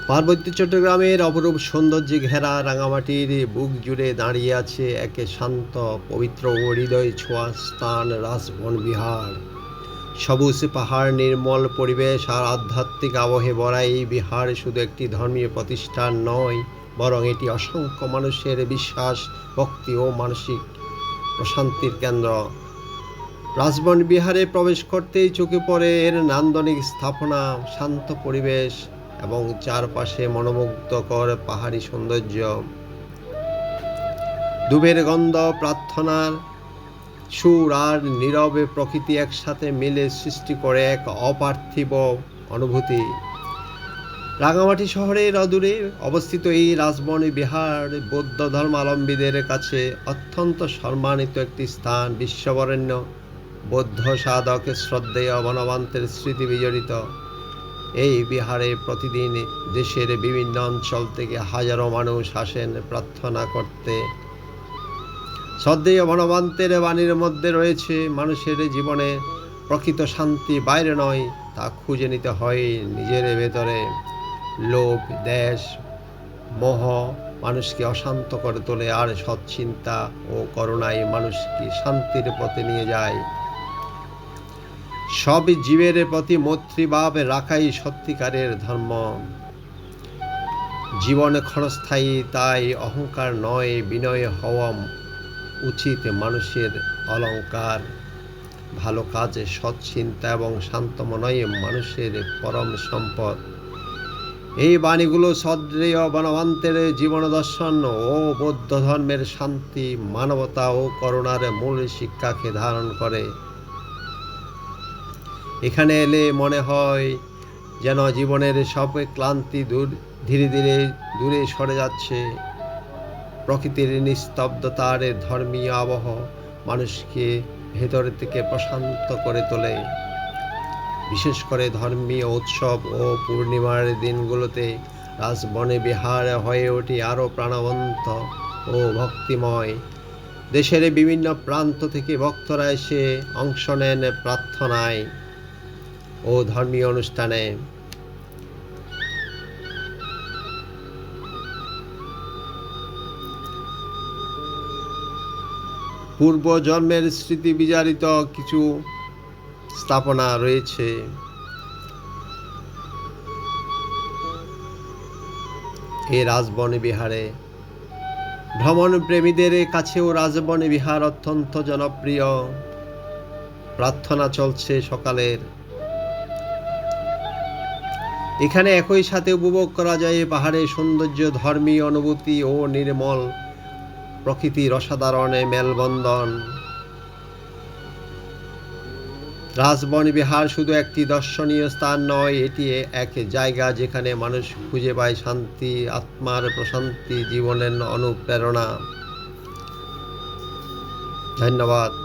পার্বত্য চট্টগ্রামের অপরূপ সৌন্দর্যে ঘেরা রাঙামাটির বুক জুড়ে দাঁড়িয়ে আছে এক শান্ত, পবিত্র ও হৃদয় ছোঁয়া স্থান, রাজবন বিহার। সবুজ পাহাড়, নির্মল পরিবেশ আর আধ্যাত্মিক আবহে ভরা এই বিহার শুধু একটি ধর্মীয় প্রতিষ্ঠান নয়, বরং এটি অসংখ্য মানুষের বিশ্বাস, ভক্তি ও মানসিক প্রশান্তির কেন্দ্র। রাজবন বিহারে প্রবেশ করতেই চোখে পড়ে এর নান্দনিক স্থাপনা, শান্ত পরিবেশ এবং চারপাশে মনোমুগ্ধকর পাহাড়ি সৌন্দর্য। দুবের গন্ধ, প্রার্থনার সুর আর নীরবে প্রকৃতি একসাথে মিলে সৃষ্টি করে এক অপার্থিব অনুভূতি। রাঙামাটি শহরের অদূরে অবস্থিত এই রাজবন বিহার বৌদ্ধ ধর্মাবলম্বীদের কাছে অত্যন্ত সম্মানিত একটি স্থান। বিশ্ববরেণ্য বৌদ্ধ সাধক শ্রদ্ধেয় বনবন্তের স্মৃতি বিজড়িত এই বিহারে প্রতিদিন দেশের বিভিন্ন অঞ্চল থেকে হাজারো মানুষ আসেন প্রার্থনা করতে। শ্রদ্ধেয় বনবন্তের বাণীর মধ্যে রয়েছে, মানুষের জীবনে প্রকৃত শান্তি বাইরে নয়, তা খুঁজে নিতে হয় নিজের ভেতরে। লোভ, দেশ, মোহ মানুষকে অশান্ত করে তোলে, আর সৎচিন্তা ও করুণাই মানুষকে শান্তির পথে নিয়ে যায়। সব জীবের প্রতি মৈত্রীভাব রাখাই সত্যিকারের ধর্ম। জীবন ক্ষণস্থায়ী, তাই অহংকার নয়, বিনয় হওয়া উচিত মানুষের অলংকার। ভালো কাজ, সৎ চিন্তা এবং শান্ত মনই মানুষের পরম সম্পদ। এই বাণীগুলো শ্রদ্ধেয় বনবন্তের জীবন দর্শন ও বৌদ্ধ ধর্মের শান্তি, মানবতা ও করুণার মূল শিক্ষাকে ধারণ করে। এখানে এলে মনে হয় যেন জীবনের সব ক্লান্তি ধীরে ধীরে দূরে সরে যাচ্ছে। প্রকৃতির নিস্তব্ধতার ধর্মীয় আবহ মানুষকে ভেতর থেকে প্রশান্ত করে তোলে। বিশেষ করে ধর্মীয় উৎসব ও পূর্ণিমার দিনগুলোতে রাজবনে বিহার হয়ে ওঠে আরও প্রাণবন্ত ও ভক্তিময়। দেশের বিভিন্ন প্রান্ত থেকে ভক্তরা এসে অংশ নেন প্রার্থনায় ও ধর্মীয় অনুষ্ঠানে। পূর্বজন্মের স্মৃতি বিজড়িত কিছু স্থাপনা রয়েছে। এই রাজবন বিহারে ভ্রমণ প্রেমীদের কাছেও রাজবন বিহার অত্যন্ত জনপ্রিয়। প্রার্থনা চলছে সকালের। এখানে একই সাথে উপভোগ করা যায় পাহাড়ের সৌন্দর্য, ধর্মীয় অনুভূতি ও নির্মল প্রকৃতির অসাধারণ মেলবন্ধন। রাজবন বিহার শুধু একটি দর্শনীয় স্থান নয়, এটি এক জায়গা যেখানে মানুষ খুঁজে পায় শান্তি, আত্মার প্রশান্তি, জীবনের অনুপ্রেরণা। ধন্যবাদ।